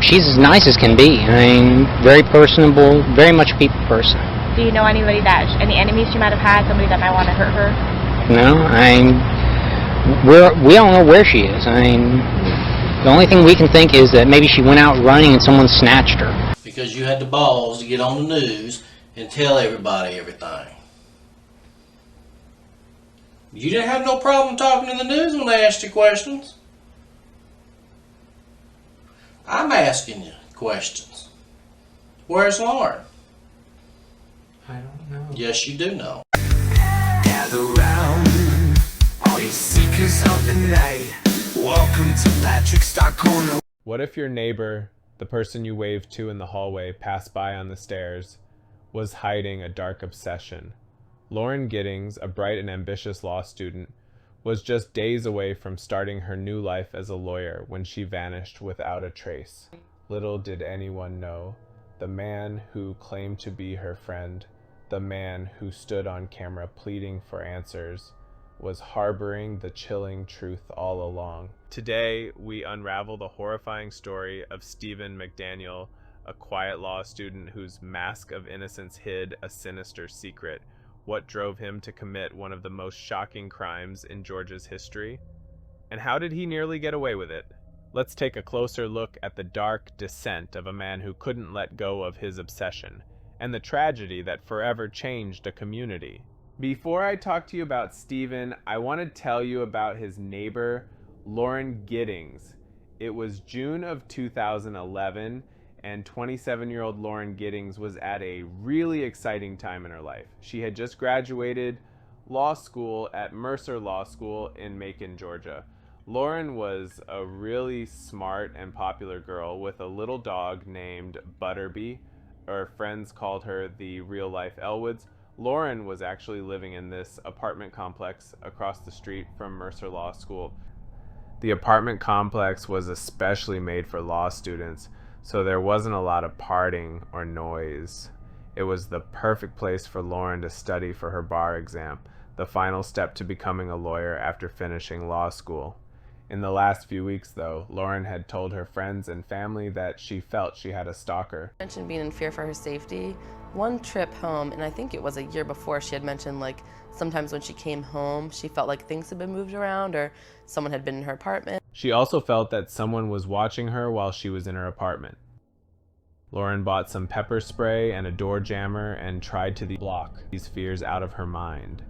She's as nice as can be. I mean, very personable, very much a people person. Do you know any enemies she might have had, somebody that might want to hurt her? No, we don't know where she is. I mean, the only thing we can think is that maybe she went out running and someone snatched her. Because you had the balls to get on the news and tell everybody everything. You didn't have no problem talking to the news when they asked you questions. I'm asking you questions. Where's Lauren? I don't know. Yes, you do know. Gather round, all you seekers of the night. Welcome to Patrick's Dark Corner. What if your neighbor, the person you waved to in the hallway, passed by on the stairs, was hiding a dark obsession? Lauren Giddings, a bright and ambitious law student, was just days away from starting her new life as a lawyer when she vanished without a trace. Little did anyone know, the man who claimed to be her friend, the man who stood on camera pleading for answers, was harboring the chilling truth all along. Today, we unravel the horrifying story of Stephen McDaniel, a quiet law student whose mask of innocence hid a sinister secret. What drove him to commit one of the most shocking crimes in Georgia's history? And how did he nearly get away with it? Let's take a closer look at the dark descent of a man who couldn't let go of his obsession, and the tragedy that forever changed a community. Before I talk to you about Stephen, I want to tell you about his neighbor, Lauren Giddings. It was June of 2011, and 27-year-old Lauren Giddings was at a really exciting time in her life. She had just graduated law school at Mercer Law School in Macon, Georgia. Lauren was a really smart and popular girl with a little dog named Butterby. Her friends called her the real-life Elwoods. Lauren was actually living in this apartment complex across the street from Mercer Law School. The apartment complex was especially made for law students, so there wasn't a lot of partying or noise. It was the perfect place for Lauren to study for her bar exam, the final step to becoming a lawyer after finishing law school. In the last few weeks, though, Lauren had told her friends and family that she felt she had a stalker. She mentioned being in fear for her safety. One trip home, and I think it was a year before, she had mentioned like sometimes when she came home, she felt like things had been moved around or someone had been in her apartment. She also felt that someone was watching her while she was in her apartment. Lauren bought some pepper spray and a door jammer and tried to block these fears out of her mind.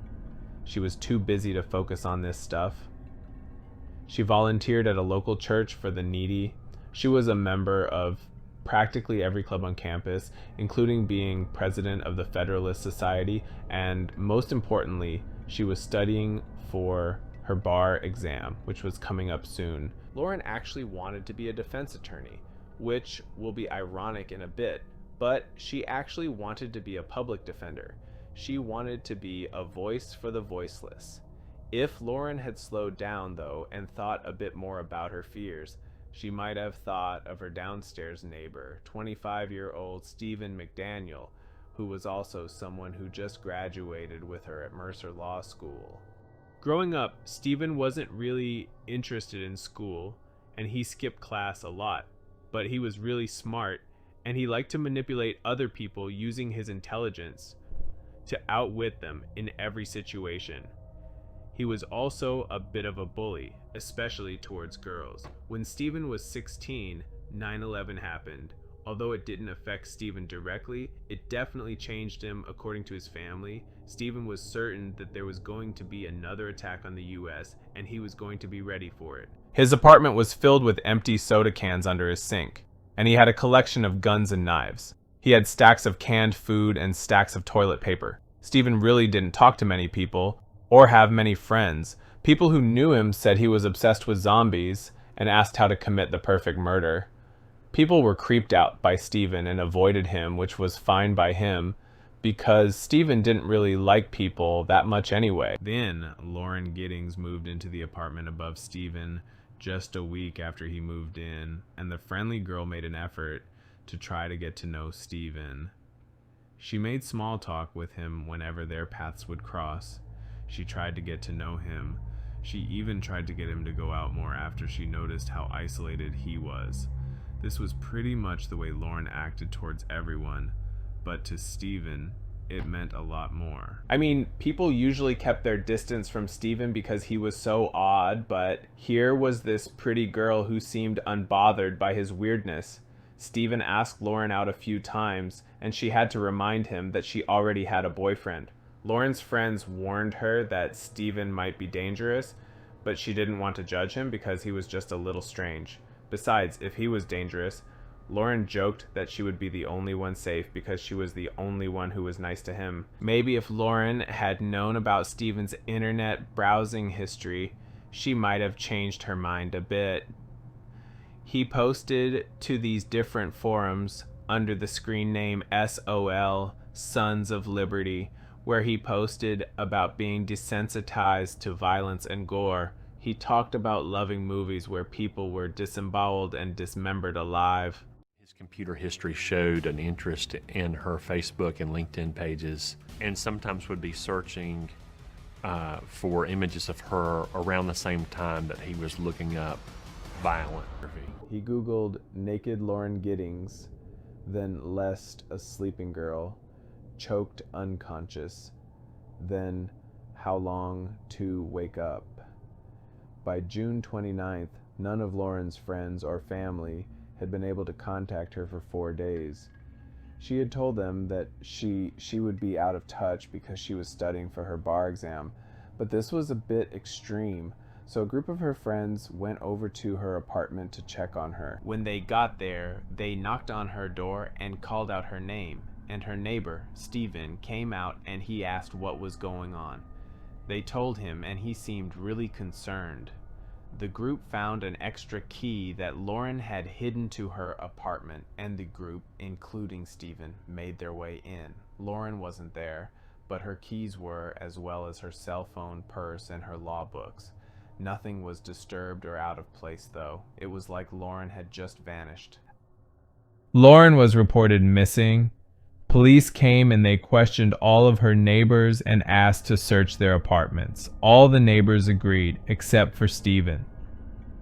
She was too busy to focus on this stuff. She volunteered at a local church for the needy. She was a member of practically every club on campus, including being president of the Federalist Society, and most importantly, she was studying for her bar exam, which was coming up soon. Lauren actually wanted to be a defense attorney, which will be ironic in a bit, but she actually wanted to be a public defender. She wanted to be a voice for the voiceless. If Lauren had slowed down, though, and thought a bit more about her fears, she might have thought of her downstairs neighbor, 25-year-old Stephen McDaniel, who was also someone who just graduated with her at Mercer Law School. Growing up, Stephen wasn't really interested in school, and he skipped class a lot, but he was really smart, and he liked to manipulate other people using his intelligence to outwit them in every situation. He was also a bit of a bully, especially towards girls. When Stephen was 16, 9/11 happened. Although it didn't affect Stephen directly, it definitely changed him according to his family. Stephen was certain that there was going to be another attack on the US, and he was going to be ready for it. His apartment was filled with empty soda cans under his sink, and he had a collection of guns and knives. He had stacks of canned food and stacks of toilet paper. Stephen really didn't talk to many people, or have many friends. People who knew him said he was obsessed with zombies and asked how to commit the perfect murder. People were creeped out by Stephen and avoided him, which was fine by him, because Stephen didn't really like people that much anyway. Then Lauren Giddings moved into the apartment above Stephen just a week after he moved in, and the friendly girl made an effort to try to get to know Stephen. She made small talk with him whenever their paths would cross. She tried to get to know him. She even tried to get him to go out more after she noticed how isolated he was. This was pretty much the way Lauren acted towards everyone, but to Stephen, it meant a lot more. I mean, people usually kept their distance from Stephen because he was so odd, but here was this pretty girl who seemed unbothered by his weirdness. Stephen asked Lauren out a few times, and she had to remind him that she already had a boyfriend. Lauren's friends warned her that Stephen might be dangerous, but she didn't want to judge him because he was just a little strange. Besides, if he was dangerous, Lauren joked that she would be the only one safe because she was the only one who was nice to him. Maybe if Lauren had known about Stephen's internet browsing history, she might have changed her mind a bit. He posted to these different forums under the screen name SOL, Sons of Liberty, where he posted about being desensitized to violence and gore. He talked about loving movies where people were disemboweled and dismembered alive. His computer history showed an interest in her Facebook and LinkedIn pages, and sometimes would be searching for images of her around the same time that he was looking up violent. He Googled naked Lauren Giddings, then lest a sleeping girl, choked unconscious, then how long to wake up. By June 29th, none of Lauren's friends or family had been able to contact her for 4 days. She had told them that she would be out of touch because she was studying for her bar exam, but this was a bit extreme, so a group of her friends went over to her apartment to check on her. When they got there, they knocked on her door and called out her name, and her neighbor, Stephen, came out and he asked what was going on. They told him and he seemed really concerned. The group found an extra key that Lauren had hidden to her apartment, and the group, including Stephen, made their way in. Lauren wasn't there, but her keys were, as well as her cell phone, purse, and her law books. Nothing was disturbed or out of place, though. It was like Lauren had just vanished. Lauren was reported missing. Police came and they questioned all of her neighbors and asked to search their apartments. All the neighbors agreed, except for Stephen.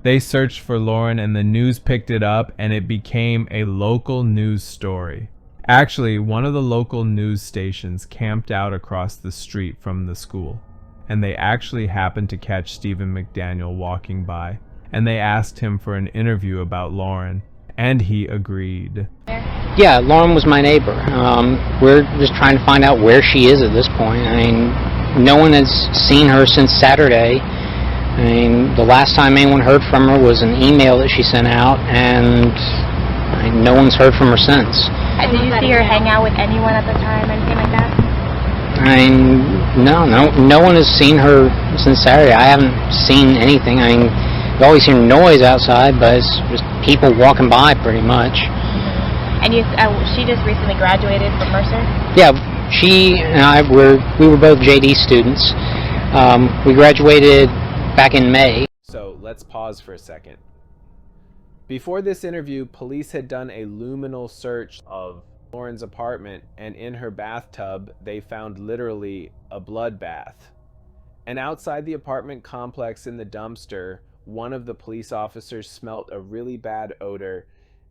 They searched for Lauren and the news picked it up and it became a local news story. Actually, one of the local news stations camped out across the street from the school, and they actually happened to catch Stephen McDaniel walking by, and they asked him for an interview about Lauren, and he agreed. Yeah, Lauren was my neighbor. We're just trying to find out where she is at this point. I mean, no one has seen her since Saturday. I mean, the last time anyone heard from her was an email that she sent out, and no one's heard from her since. Did you see her hang out with anyone at the time, anything like that? I mean, no one has seen her since Saturday. I haven't seen anything. I mean, you always hear noise outside, but it's just people walking by pretty much. And she just recently graduated from Mercer? Yeah, she and I were both JD students. We graduated back in May. So let's pause for a second. Before this interview, police had done a luminal search of Lauren's apartment, and in her bathtub, they found literally a bloodbath. And outside the apartment complex in the dumpster, one of the police officers smelt a really bad odor,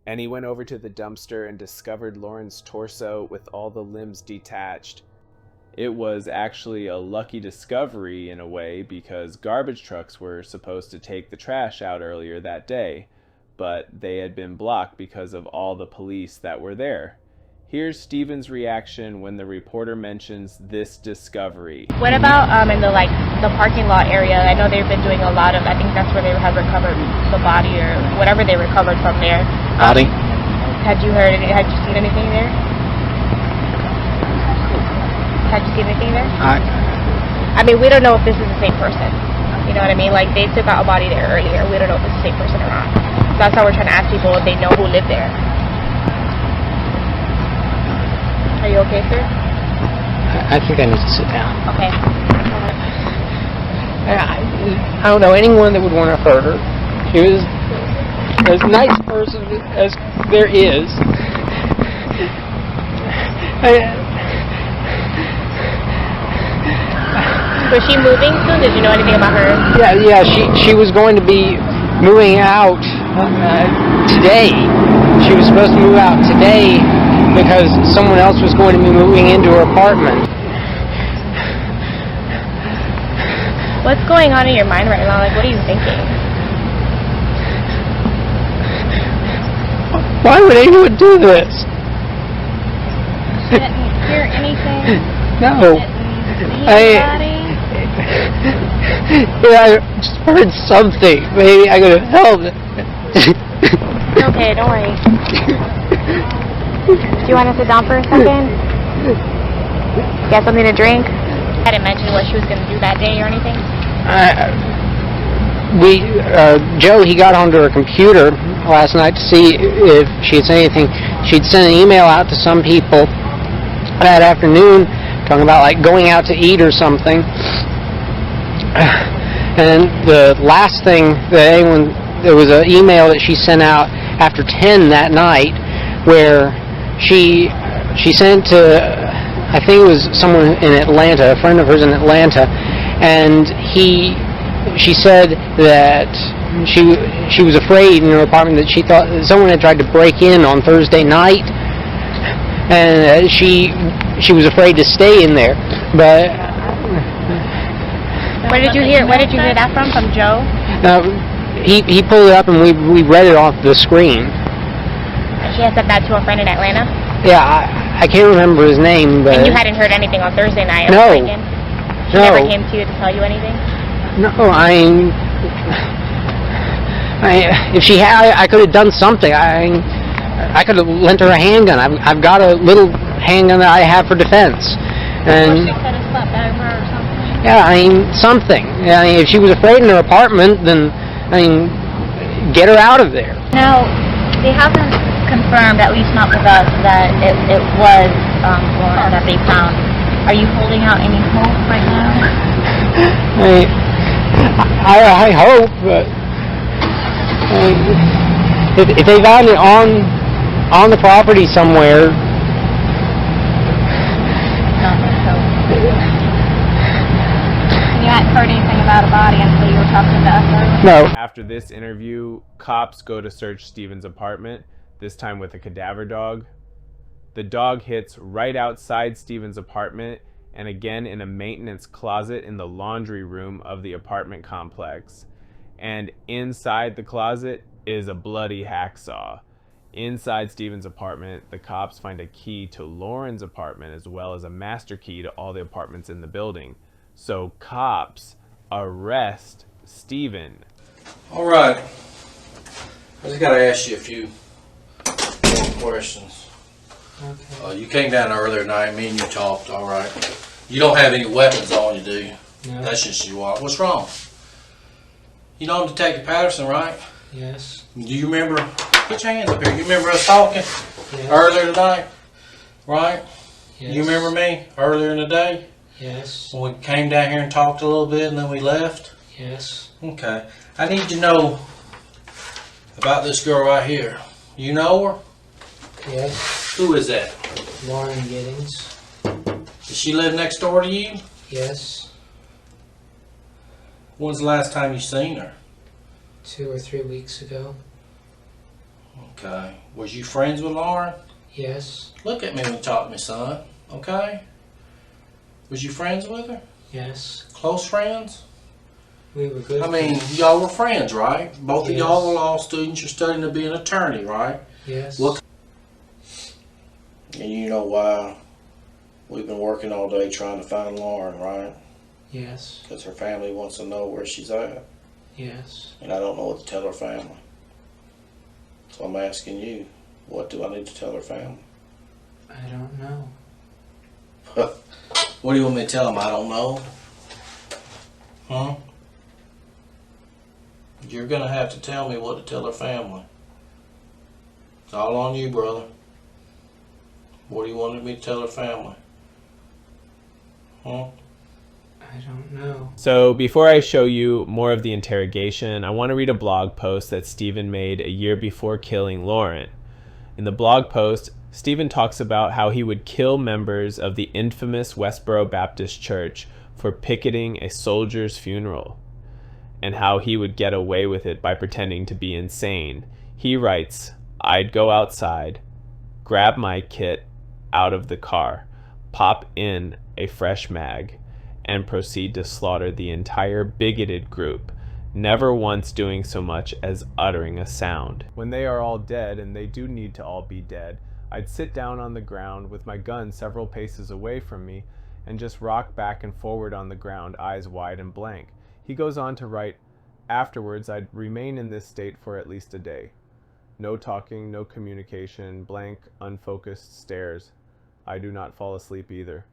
and he went over to the dumpster and discovered Lauren's torso with all the limbs detached. It was actually a lucky discovery in a way because garbage trucks were supposed to take the trash out earlier that day, but they had been blocked because of all the police that were there. Here's Stephen's reaction when the reporter mentions this discovery. What about in the parking lot area? I know they've been doing a lot of, I think that's where they have recovered the body or whatever they recovered from there. Body? Had you seen anything there? Had you seen anything there? I mean, we don't know if this is the same person. You know what I mean? Like, they took out a body there earlier. We don't know if it's the same person or not. That's how we're trying to ask people if they know who lived there. Are you okay, sir? I think I need to sit down. Okay. I don't know anyone that would want to hurt her. She was as nice a person as there is. Was she moving soon? Did you know anything about her? Yeah. She was going to be moving out today. she was supposed to move out today because someone else was going to be moving into her apartment. What's going on in your mind right now? Like, what are you thinking? Why would anyone do this? You didn't hear anything? No. I just heard something. Maybe I could have helped. Okay, don't worry. Do you want to sit down for a second? Get something to drink? I didn't mention what she was going to do that day or anything? Joe, he got onto her computer last night to see if she had said anything. She'd sent an email out to some people that afternoon talking about like going out to eat or something. And the last thing that there was an email that she sent out after 10 that night where she sent to, I think it was someone in Atlanta, a friend of hers in Atlanta, and she said that she was afraid in her apartment that she thought that someone had tried to break in on Thursday night, and she was afraid to stay in there. But where did you hear that from Joe? He pulled it up and we read it off the screen. She had said that to a friend in Atlanta? Yeah, I can't remember his name, but... And you hadn't heard anything on Thursday night? No. She never came to you to tell you anything? No, if she had, I could have done something. I could have lent her a handgun. I've got a little handgun that I have for defense. And she could have slept over or something? Yeah, something. If she was afraid in her apartment, then, get her out of there. No, they haven't confirmed, at least not with us, that it was Lauren that they found. Are you holding out any hope right now? I hope, but if they found it on the property somewhere. You hadn't heard anything about a body until you were talking to us earlier? No. After this interview, cops go to search Stephen's apartment, this time with a cadaver dog. The dog hits right outside Stephen's apartment and again in a maintenance closet in the laundry room of the apartment complex. And inside the closet is a bloody hacksaw. Inside Stephen's apartment, the cops find a key to Lauren's apartment as well as a master key to all the apartments in the building. So cops arrest Stephen. All right. I just got to ask you a few more questions. Okay. You came down earlier tonight. Me and you talked. All right. You don't have any weapons on you, do you? No. That's just you are. What's wrong? You know Detective Patterson, right? Yes. Do you remember? Put your hands up here. You remember us talking earlier tonight, right? Yes. You remember me earlier in the day? Yes. When we came down here and talked a little bit and then we left? Yes. Okay. I need to know about this girl right here. You know her? Yes. Who is that? Lauren Giddings. Does she live next door to you? Yes. When's the last time you seen her? 2 or 3 weeks ago. Okay. Was you friends with Lauren? Yes. Look at me when you talk to me, son. Okay? Was you friends with her? Yes. Close friends? We were good. I mean, y'all were friends, right? Both of Yes. y'all were law students. You're studying to be an attorney, right? Yes. What? And you know why we've been working all day trying to find Lauren, right? Yes. Because her family wants to know where she's at. Yes. And I don't know what to tell her family. So I'm asking you, what do I need to tell her family? I don't know. What do you want me to tell them? I don't know? Huh? You're going to have to tell me what to tell her family. It's all on you, brother. What do you want me to tell her family? Huh? I don't know. So before I show you more of the interrogation, I want to read a blog post that Stephen made a year before killing Lauren. In the blog post, Stephen talks about how he would kill members of the infamous Westboro Baptist Church for picketing a soldier's funeral, and how he would get away with it by pretending to be insane. He writes, I'd go outside, grab my kit out of the car, pop in a fresh mag, and proceed to slaughter the entire bigoted group, never once doing so much as uttering a sound. When they are all dead, and they do need to all be dead, I'd sit down on the ground with my gun several paces away from me and just rock back and forward on the ground, eyes wide and blank. He goes on to write, afterwards I'd remain in this state for at least a day. No talking, no communication, blank, unfocused stares. I do not fall asleep either.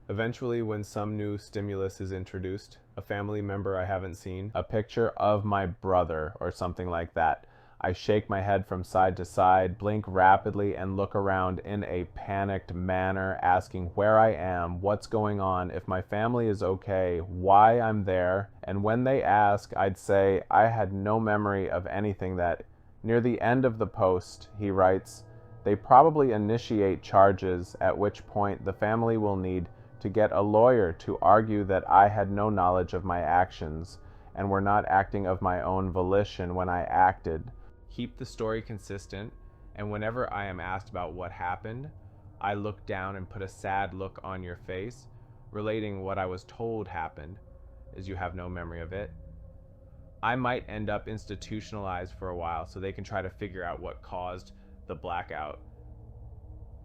Eventually, when some new stimulus is introduced, a family member I haven't seen, a picture of my brother or something like that, I shake my head from side to side, blink rapidly, and look around in a panicked manner, asking where I am, what's going on, if my family is okay, why I'm there. And when they ask, I'd say I had no memory of anything that. Near the end of the post, he writes, they probably initiate charges, at which point the family will need to get a lawyer to argue that I had no knowledge of my actions and were not acting of my own volition when I acted. Keep the story consistent, and whenever I am asked about what happened, I look down and put a sad look on your face, relating what I was told happened, as you have no memory of it. I might end up institutionalized for a while so they can try to figure out what caused the blackout,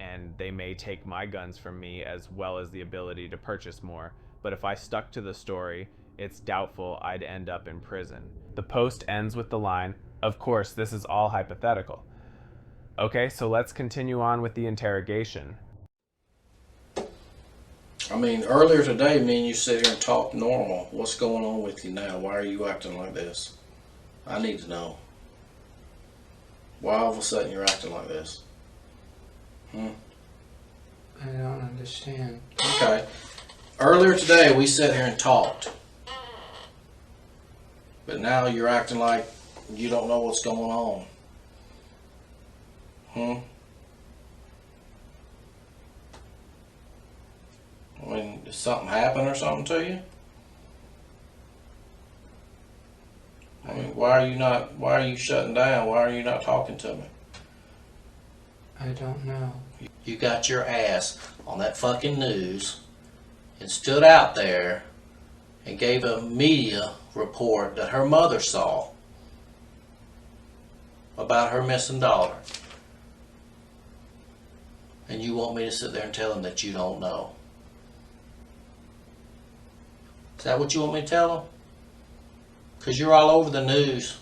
and they may take my guns from me as well as the ability to purchase more, but if I stuck to the story, it's doubtful I'd end up in prison. The post ends with the line, of course, this is all hypothetical. Okay, so let's continue on with the interrogation. I mean, earlier today, me and you sit here and talk normal. What's going on with you now? Why are you acting like this? I need to know. Why all of a sudden you're acting like this? I don't understand. Okay. Earlier today, we sat here and talked. But now you're acting like you don't know what's going on. I mean, did something happen or something to you? I mean, why are you shutting down? Why are you not talking to me? I don't know. You got your ass on that fucking news and stood out there and gave a media report that her mother saw about her missing daughter. And you want me to sit there and tell them that you don't know? Is that what you want me to tell them? Because you're all over the news.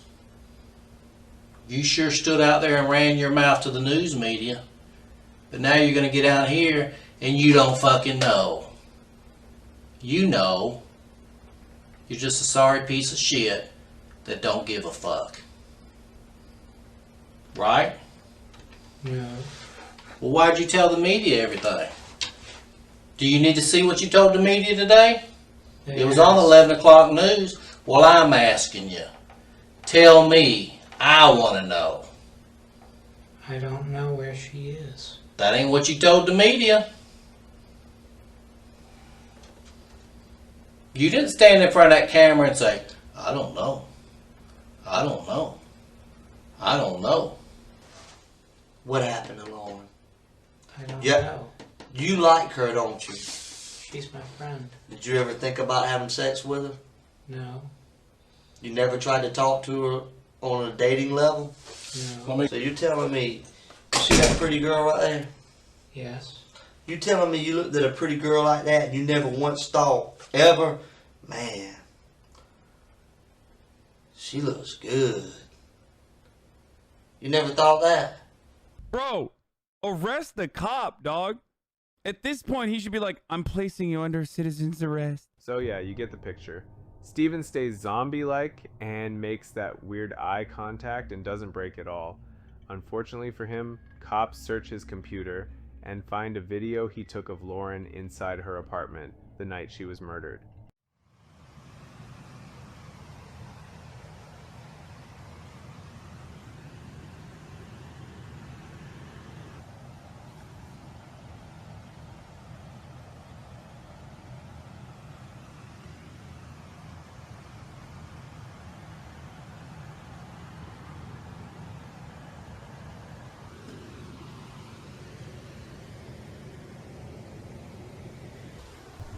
You sure stood out there and ran your mouth to the news media. But now you're going to get out here and you don't fucking know. You know. You're just a sorry piece of shit that don't give a fuck. Right? No. Well, why'd you tell the media everything? Do you need to see what you told the media today? Yes. It was on the 11 o'clock news. Well, I'm asking you. Tell me. I want to know. I don't know where she is. That ain't what you told the media. You didn't stand in front of that camera and say, I don't know. I don't know. I don't know. What happened to Lauren? I don't Yeah. know. You like her, don't you? She's my friend. Did you ever think about having sex with her? No. You never tried to talk to her on a dating level? No. So you're telling me, you see that pretty girl right there? Yes. You telling me you looked at a pretty girl like that and you never once thought, ever, man, she looks good. You never thought that? Bro, arrest the cop, dog. At this point, he should be like, I'm placing you under citizen's arrest. So yeah, you get the picture. Steven stays zombie-like and makes that weird eye contact and doesn't break at all. Unfortunately for him, cops search his computer and find a video he took of Lauren inside her apartment the night she was murdered.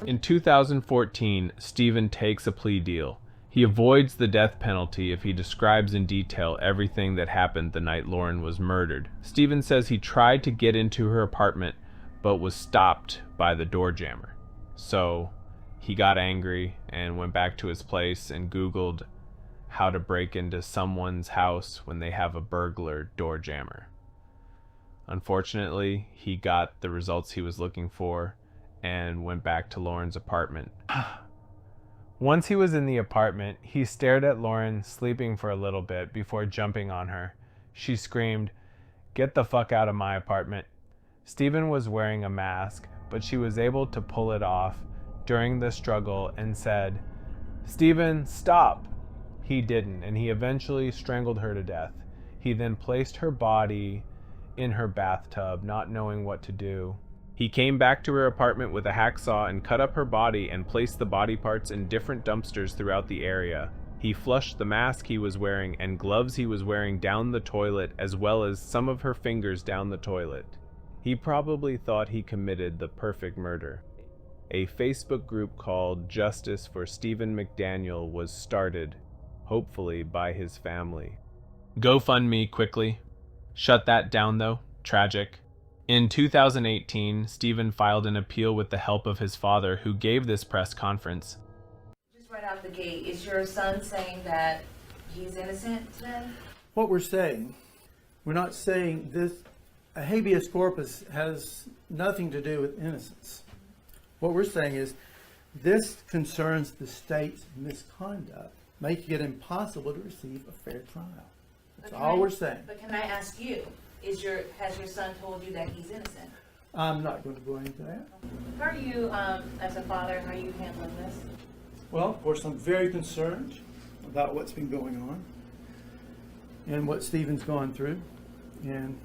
In 2014, Stephen takes a plea deal. He avoids the death penalty if he describes in detail everything that happened the night Lauren was murdered. Stephen says he tried to get into her apartment, but was stopped by the door jammer. So he got angry and went back to his place and Googled how to break into someone's house when they have a burglar door jammer. Unfortunately, he got the results he was looking for and went back to Lauren's apartment. Once he was in the apartment, he stared at Lauren sleeping for a little bit before jumping on her. She screamed, "Get the fuck out of my apartment." Stephen was wearing a mask, but she was able to pull it off during the struggle and said, "Stephen, stop." He didn't, and he eventually strangled her to death. He then placed her body in her bathtub, not knowing what to do. He came back to her apartment with a hacksaw and cut up her body and placed the body parts in different dumpsters throughout the area. He flushed the mask he was wearing and gloves he was wearing down the toilet, as well as some of her fingers down the toilet. He probably thought he committed the perfect murder. A Facebook group called Justice for Stephen McDaniel was started, hopefully by his family. GoFundMe quickly. Shut that down though. Tragic. In 2018, Stephen filed an appeal with the help of his father, who gave this press conference. Just right out the gate, is your son saying that he's innocent today? What we're saying, we're not saying this, a habeas corpus has nothing to do with innocence. What we're saying is this concerns the state's misconduct, making it impossible to receive a fair trial. That's all we're saying. But can I ask you, has your son told you that he's innocent? I'm not going to go into that. How are you, as a father, how are you handling this? Well, of course, I'm very concerned about what's been going on and what Stephen's gone through. And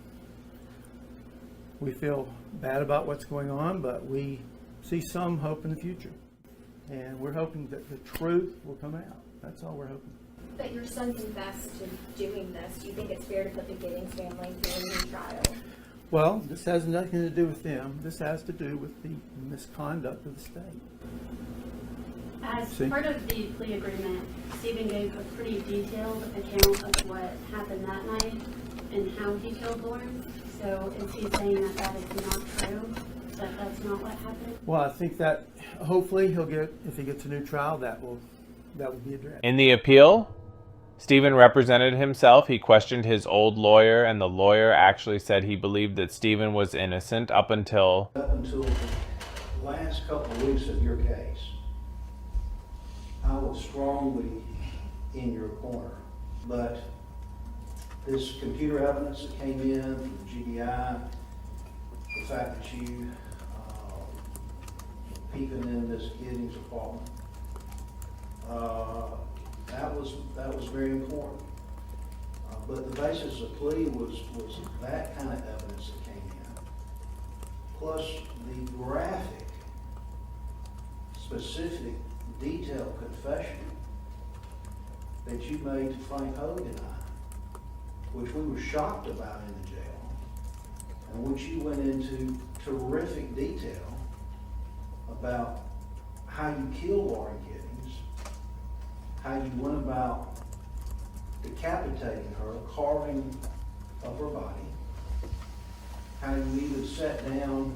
we feel bad about what's going on, but we see some hope in the future. And we're hoping that the truth will come out. That's all we're hoping. But your son confessed to doing this. Do you think it's fair to put the Giddings family through a new trial? Well, this has nothing to do with them. This has to do with the misconduct of the state. As part of the plea agreement, Stephen gave a pretty detailed account of what happened that night and how he killed Lauren. So is he saying that that is not true? That that's not what happened? Well, I think that hopefully he'll get, if he gets a new trial, that will be addressed. In the appeal, Stephen represented himself. He questioned his old lawyer, and the lawyer actually said he believed that Stephen was innocent up until the last couple of weeks of your case. I was strongly in your corner, but this computer evidence that came in from the GBI, the fact that you peeping in this Giddings apartment, that was very important. But the basis of plea was that kind of evidence that came in, plus the graphic, specific, detailed confession that you made to Frank Hogan and I, which we were shocked about in the jail, and which you went into terrific detail about how you killed Lauren Giddings, how you went about decapitating her, carving of her body, how you even sat down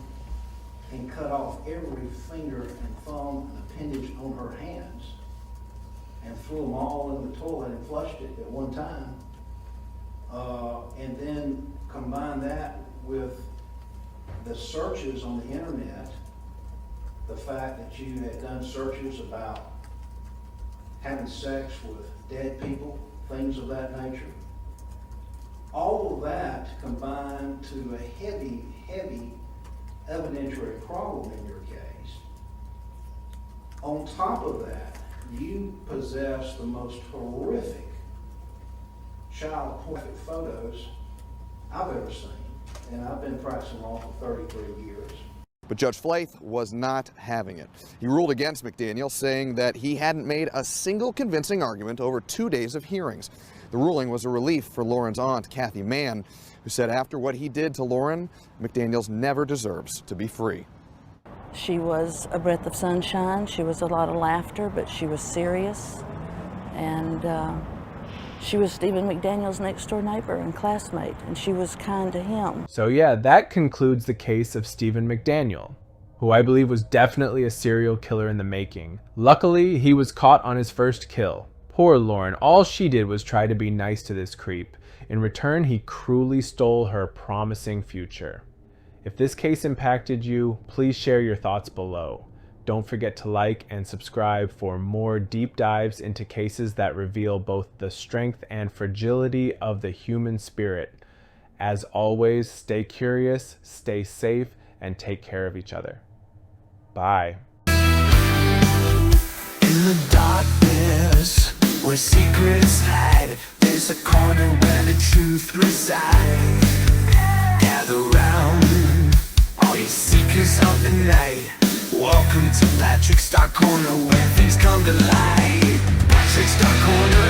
and cut off every finger and thumb and appendage on her hands and threw them all in the toilet and flushed it at one time. And then combine that with the searches on the internet, the fact that you had done searches about having sex with dead people, things of that nature. All of that combined to a heavy, heavy evidentiary problem in your case. On top of that, you possess the most horrific child pornographic photos I've ever seen, and I've been practicing law for 33 years. But Judge Flaith was not having it. He ruled against McDaniel, saying that he hadn't made a single convincing argument over 2 days of hearings. The ruling was a relief for Lauren's aunt, Kathy Mann, who said after what he did to Lauren, McDaniels never deserves to be free. She was a breath of sunshine. She was a lot of laughter, but she was serious. And she was Stephen McDaniel's next door neighbor and classmate, and she was kind to him. So yeah, that concludes the case of Stephen McDaniel, who I believe was definitely a serial killer in the making. Luckily, he was caught on his first kill. Poor Lauren, all she did was try to be nice to this creep. In return, he cruelly stole her promising future. If this case impacted you, please share your thoughts below. Don't forget to like and subscribe for more deep dives into cases that reveal both the strength and fragility of the human spirit. As always, stay curious, stay safe, and take care of each other. Bye. In the darkness, where secrets hide, there's a corner where the truth resides. Gather round, all you seekers of the night. Welcome to Patrick's Dark Corner, where things come to light. Patrick's Dark Corner.